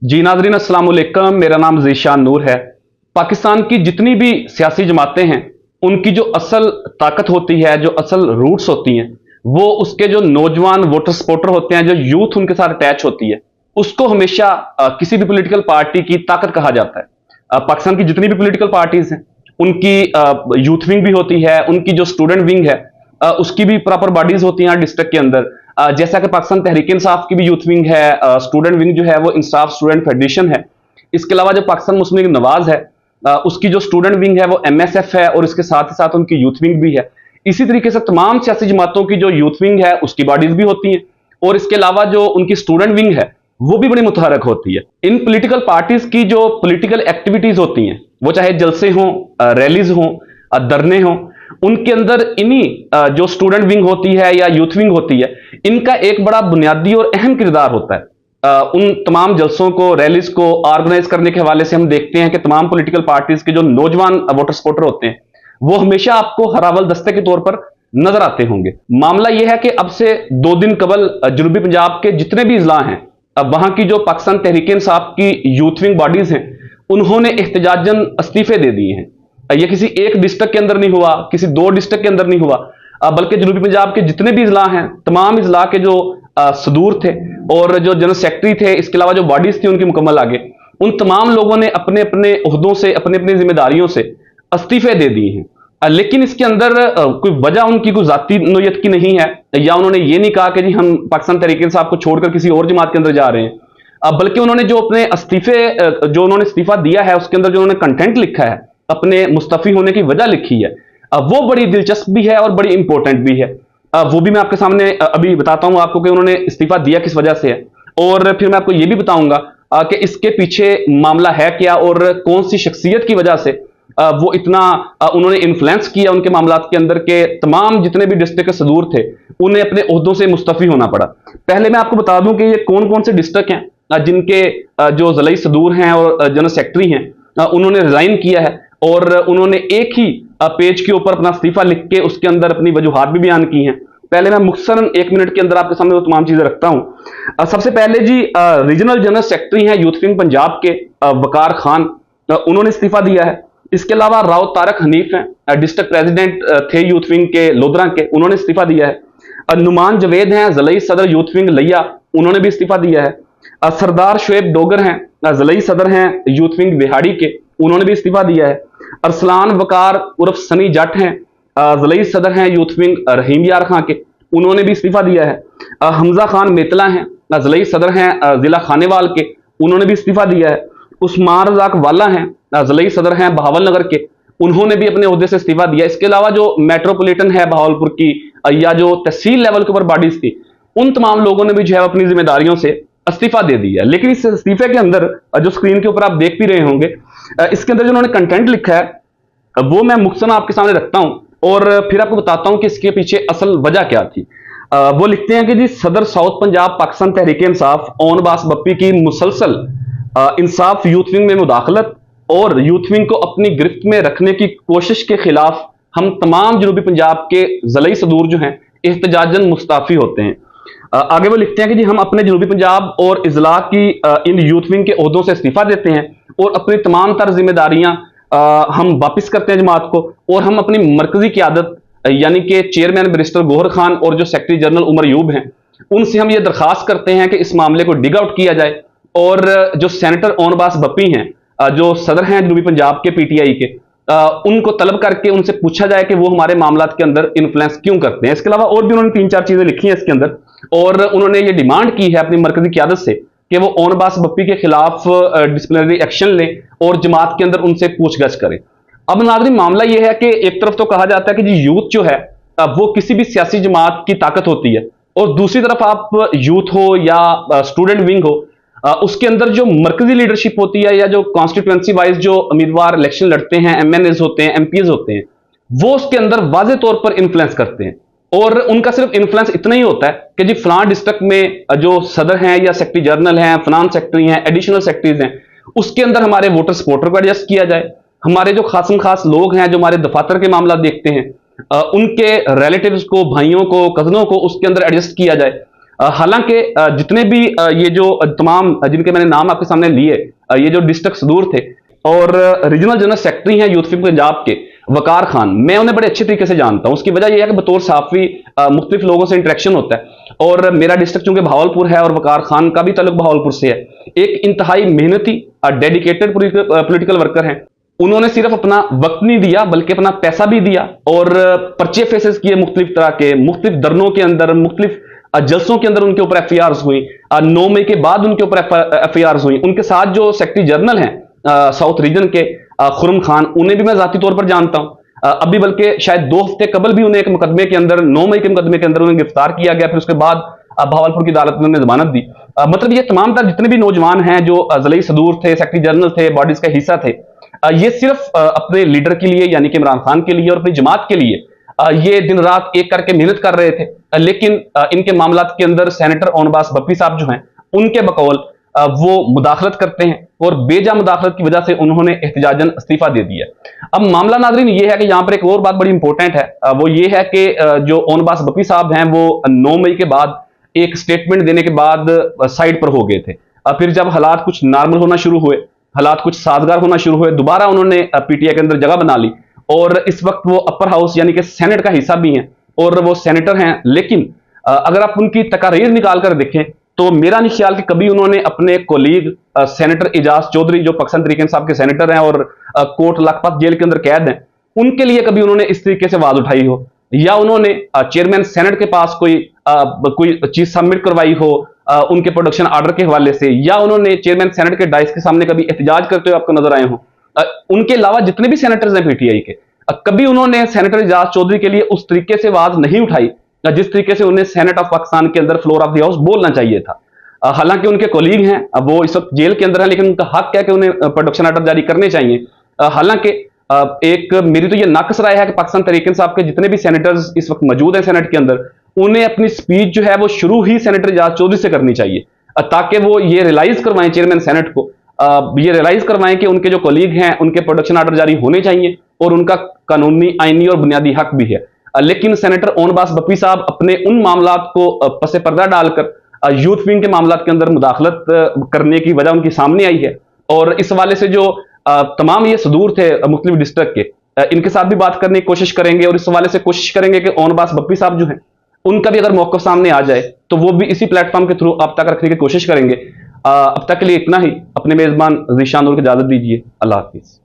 जी नाज़रीन अस्सलाम वालेकुम, मेरा नाम ज़ीशान नूर है। पाकिस्तान की जितनी भी सियासी जमातें हैं, उनकी जो असल ताकत होती है, जो असल रूट्स होती हैं, वो उसके जो नौजवान वोटर सपोर्टर होते हैं, जो यूथ उनके साथ अटैच होती है, उसको हमेशा किसी भी पॉलिटिकल पार्टी की ताकत कहा जाता है। पाकिस्तान की जितनी भी पॉलिटिकल पार्टीज हैं, उनकी यूथ विंग भी होती है, उनकी जो स्टूडेंट विंग है, उसकी भी प्रॉपर बॉडीज होती हैं डिस्ट्रिक्ट के अंदर। जैसा कि पाकिस्तान तहरीक इंसाफ की भी यूथ विंग है, स्टूडेंट विंग जो है वो इंसाफ स्टूडेंट फेडरेशन है। इसके अलावा जो पाकिस्तान मुस्लिम लीग नवाज है, उसकी जो स्टूडेंट विंग है वो एमएसएफ है, और इसके साथ ही साथ उनकी यूथ विंग भी है। इसी तरीके से तमाम सियासी जमातों की जो यूथ विंग है उसकी बॉडीज भी होती हैं, और इसके अलावा जो उनकी स्टूडेंट विंग है वो भी बड़ी मुतहरक होती है। इन पॉलिटिकल पार्टीज की जो पॉलिटिकल एक्टिविटीज होती हैं, वो चाहे जलसे हों, रैलीज हों, धरने हों, उनके अंदर इन्हीं जो स्टूडेंट विंग होती है या यूथ विंग होती है, इनका एक बड़ा बुनियादी और अहम किरदार होता है। उन तमाम जलसों को, रैलीज को ऑर्गेनाइज करने के हवाले से हम देखते हैं कि तमाम पॉलिटिकल पार्टीज के जो नौजवान वोटर सपोर्टर होते हैं, वो हमेशा आपको हरावल दस्ते के तौर पर नजर आते होंगे। मामला यह है कि अब से 2 दिन कबल जनूबी पंजाब के जितने भी इजला हैं, अब वहां की जो पाकिस्तान तहरीक इंसाफ की यूथ विंग बॉडीज हैं, उन्होंने एहतजाजन इस्तीफे दे दिए हैं। ये किसी एक डिस्ट्रिक्ट के अंदर नहीं हुआ, किसी 2 डिस्ट्रिक्ट के अंदर नहीं हुआ, बल्कि जनूबी पंजाब के जितने भी इजला हैं, तमाम इजला के जो सदूर थे और जो जनरल सेक्रेटरी थे, इसके अलावा जो बॉडीज थी उनकी मुकम्मल आगे, उन तमाम लोगों ने अपने अपने ओहदों से, अपने अपनी जिम्मेदारियों से इस्तीफे दे दिए हैं। लेकिन इसके अंदर कोई वजह उनकी कोई जाती नोयत की नहीं है, या उन्होंने ये नहीं कहा कि जी हम पाकिस्तान तहरीक इंसाफ को छोड़कर किसी और जमात के अंदर जा रहे हैं। बल्कि उन्होंने जो अपने इस्तीफे, जो उन्होंने इस्तीफा दिया है, उसके अंदर जो उन्होंने कंटेंट लिखा है, अपने मुस्तफी होने की वजह लिखी है, वो बड़ी दिलचस्प भी है और बड़ी इंपॉर्टेंट भी है। वो भी मैं आपके सामने अभी बताता हूं आपको कि उन्होंने इस्तीफा दिया किस वजह से है, और फिर मैं आपको ये भी बताऊंगा कि इसके पीछे मामला है क्या और कौन सी शख्सियत की वजह से वो इतना उन्होंने इन्फ्लुएंस किया उनके मामलात के अंदर के तमाम जितने भी डिस्ट्रिक्ट के सदूर थे, उन्हें अपने ओहदों से मुस्तफी होना पड़ा। पहले मैं आपको बता दूं कि ये कौन कौन से डिस्ट्रिक्ट हैं जिनके जो ज़िला सदूर हैं और जनरल सेक्रेटरी हैं, उन्होंने रिजाइन किया है, और उन्होंने एक ही पेज के ऊपर अपना इस्तीफा लिख के उसके अंदर अपनी वजूहात भी बयान की हैं। पहले मैं मुख्तसरन 1 मिनट के अंदर आपके सामने वो तमाम चीजें रखता हूं। सबसे पहले जी रीजनल जनरल सेक्रेटरी हैं यूथ विंग पंजाब के वकार खान, उन्होंने इस्तीफा दिया है। इसके अलावा राव तारक हनीफ हैं, डिस्ट्रिक्ट प्रेसिडेंट थे यूथ विंग के लोधरा के, उन्होंने इस्तीफा दिया है। नुमान जवेद हैं, ज़िलाई सदर यूथ विंग लिया, उन्होंने भी इस्तीफा दिया है। सरदार शुएब डोगर हैं, ज़िलाई सदर हैं यूथ विंग बिहाड़ी के, उन्होंने भी इस्तीफा दिया है। अरसलान वकार उर्फ सनी जट हैं, ज़िलाई सदर हैं यूथ विंग रहीम यार खां के, उन्होंने भी इस्तीफा दिया है। हमजा खान मेतला हैं, ज़िलाई सदर हैं जिला खानेवाल के, उन्होंने भी इस्तीफा दिया है। उस्मान रजाक वाला हैं, ज़िलाई सदर हैं बहावल नगर के, उन्होंने भी अपने ओहदे से इस्तीफा दिया। इसके अलावा जो मेट्रोपॉलिटन है बहावलपुर की, या जो तहसील लेवल के ऊपर बॉडीज थी, उन तमाम लोगों ने भी जो है अपनी जिम्मेदारियों से इस्तीफा दे दिया। लेकिन इस इस्तीफे के अंदर जो स्क्रीन के ऊपर आप देख भी रहे होंगे, इसके अंदर जो उन्होंने कंटेंट लिखा है वो मैं मुख्तसर आपके सामने रखता हूं, और फिर आपको बताता हूं कि इसके पीछे असल वजह क्या थी। वो लिखते हैं कि जी सदर साउथ पंजाब पाकिस्तान तहरीक इंसाफ ओन बास बप्पी की मुसलसल इंसाफ यूथ विंग में मुदाखलत और यूथ विंग को अपनी गिरफ्त में रखने की कोशिश के खिलाफ हम तमाम जनूबी पंजाब के ज़िलाई सदूर जो हैं एहतजाजन मुस्ताफी होते हैं। आगे वो लिखते हैं कि जी हम अपने जनूबी पंजाब और इजला की इन यूथ विंग के ओहदों से इस्तीफा देते हैं, और अपनी तमाम तर जिम्मेदारियां हम वापस करते हैं जमात को, और हम अपनी मरकजी क़यादत यानी कि चेयरमैन बैरिस्टर गोहर खान और जो सेक्रेटरी जनरल उमर यूब हैं, उनसे हम ये दरखास्त करते हैं कि इस मामले को डिग आउट किया जाए, और जो सेनेटर ओन बास बप्पी हैं, जो सदर हैं जनूबी पंजाब के पीटीआई के, उनको तलब करके उनसे पूछा जाए कि वो हमारे मामलात के अंदर इन्फ्लुएंस क्यों करते हैं। इसके अलावा और भी उन्होंने 3-4 चीजें लिखी हैं इसके अंदर, और उन्होंने ये डिमांड की है अपनी मरकजी क़यादत से कि वो ओन बास बप्पी के खिलाफ डिसिप्लिनरी एक्शन लें और जमात के अंदर उनसे पूछगछ करें। अब नाज़रीन मामला यह है कि एक तरफ तो कहा जाता है कि जी यूथ जो है वो किसी भी सियासी जमात की ताकत होती है, और दूसरी तरफ आप यूथ हो या स्टूडेंट विंग हो, उसके अंदर जो मरकजी लीडरशिप होती है या जो कॉन्स्टिट्यूएंसी वाइज जो उम्मीदवार इलेक्शन लड़ते हैं, एमएनएस होते हैं, एमपीज होते हैं, वो उसके अंदर वाजे तौर पर इन्फ्लुएंस करते हैं। और उनका सिर्फ इन्फ्लुएंस इतना ही होता है कि जी फलां डिस्ट्रिक्ट में जो सदर हैं या सेक्रेटरी जनरल हैं, फिनांस सेक्रेटरी हैं, एडिशनल सेक्रेटरीज हैं, उसके अंदर हमारे वोटर सपोर्टर को एडजस्ट किया जाए। हमारे जो खासम खास लोग हैं जो हमारे दफातर के मामला देखते हैं, उनके रिलेटिव्स को, भाइयों को, कजनों को उसके अंदर एडजस्ट किया जाए। हालांकि जितने भी ये जो तमाम जिनके मैंने नाम आपके सामने लिए, ये जो डिस्ट्रिक्ट सदूर थे और रीजनल जनरल सेक्रेटरी हैं यूथ विंग पंजाब के वकार खान, मैं उन्हें बड़े अच्छे तरीके से जानता हूं। उसकी वजह यह है कि बतौर सहाफ़ी मुख्तलिफ लोगों से इंटरेक्शन होता है और मेरा डिस्ट्रिक्ट चूंकि बहावलपुर है और वकार खान का भी ताल्लुक बहावलपुर से है। एक इंतहाई मेहनती डेडिकेटेड पोलिटिकल वर्कर हैं। उन्होंने सिर्फ अपना वक्त नहीं दिया बल्कि अपना पैसा भी दिया और पर्चे फेसेस किए मुख्तलिफ तरह के, मुख्तलिफ धरनों के अंदर, मुख्तलिफ जलसों के अंदर उनके ऊपर FIR हुई। 9 मई के बाद उनके ऊपर FIR हुई। उनके साथ जो सेक्रेटरी जनरल हैं साउथ रीजन के खुरम खान, उन्हें भी मैं जाती तौर पर जानता हूं। अभी बल्कि शायद 2 हफ्ते कबल भी उन्हें एक मुकदमे के अंदर, 9 मई के मुकदमे के अंदर उन्हें गिरफ्तार किया गया, फिर उसके बाद भावलपुर की अदालत में उन्हें जमानत दी। मतलब ये तमाम तर जितने भी नौजवान हैं जो ज़लई सदूर थे, सेक्रेटरी जनरल थे, बॉडीज का हिस्सा थे, ये सिर्फ अपने लीडर के लिए यानी कि इमरान खान के लिए और अपनी जमात के लिए ये दिन रात एक करके मेहनत कर रहे थे। लेकिन इनके मामलात के अंदर सेनेटर ओनबास बप्पी साहब जो हैं, उनके बकौल वो मुदाखलत करते हैं और बेजा मुदाखलत की वजह से उन्होंने एहतजाजन इस्तीफा दे दिया। अब मामला नाज़रीन ये है कि यहाँ पर एक और बात बड़ी इंपॉर्टेंट है, वो ये है कि जो ओनबास बप्पी साहब हैं वो 9 मई के बाद एक स्टेटमेंट देने के बाद साइड पर हो गए थे। फिर जब हालात कुछ नॉर्मल होना शुरू हुए, हालात कुछ साजगार होना शुरू हुए, दोबारा उन्होंने PTI के अंदर जगह बना ली और इस वक्त वो अपर हाउस यानी कि सेनेट का हिस्सा भी हैं और वो सेनेटर हैं। लेकिन अगर आप उनकी तकारीर निकाल कर देखें तो मेरा नहीं ख्याल कि कभी उन्होंने अपने कोलीग सेनेटर एजाज चौधरी, जो पाकिस्तान तहरीक इंसाफ के सेनेटर हैं और कोट लखपत जेल के अंदर कैद हैं, उनके लिए कभी उन्होंने इस तरीके से आवाज उठाई हो, या उन्होंने चेयरमैन सेनेट के पास कोई चीज सबमिट करवाई हो उनके प्रोडक्शन ऑर्डर के हवाले से, या उन्होंने चेयरमैन सेनेट के डाइस के सामने कभी एहतजाज करते हुए आपको नजर आए हो। उनके अलावा जितने भी सेनेटर्स हैं PTI के, कभी उन्होंने सेनेटर एजाज चौधरी के लिए उस तरीके से आवाज नहीं उठाई जिस तरीके से उन्हें सेनेट ऑफ पाकिस्तान के अंदर फ्लोर ऑफ द हाउस बोलना चाहिए था। हालांकि उनके कोलीग हैं, वो इस वक्त जेल के अंदर हैं, लेकिन उनका हक है कि उन्हें प्रोडक्शन ऑर्डर जारी करने चाहिए। हालांकि एक मेरी तो ये नाकस राय है कि पाकिस्तान तहरीक इंसाफ के जितने भी सेनेटर्स इस वक्त मौजूद हैं सेनेट के अंदर, उन्हें अपनी स्पीच जो है वो शुरू ही सेनेटर एजाज चौधरी से करनी चाहिए, ताकि वो ये रियलाइज करवाएं चेयरमैन सेनेट को, ये रियलाइज करवाएं कि उनके जो कोलीग हैं उनके प्रोडक्शन ऑर्डर जारी होने चाहिए और उनका कानूनी, आईनी और बुनियादी हक भी है। लेकिन सेनेटर ओनबास बप्पी साहब अपने उन मामलात को पसे पर्दा डालकर यूथ विंग के मामलात के अंदर मुदाखलत करने की वजह उनकी सामने आई है और इस हवाले से जो तमाम ये सदूर थे मुख्तलिफ डिस्ट्रिक्ट के, इनके साथ भी बात करने की कोशिश करेंगे और इस हवाले से कोशिश करेंगे कि ओनबास बप्पी साहब जो हैं उनका भी अगर मौक़िफ़ सामने आ जाए तो वो भी इसी प्लेटफॉर्म के थ्रू आप तक रखने की कोशिश करेंगे। अब तक के लिए इतना ही। अपने मेज़बान ज़ीशान नूर को इजाज़त दीजिए। अल्लाह हाफिज़।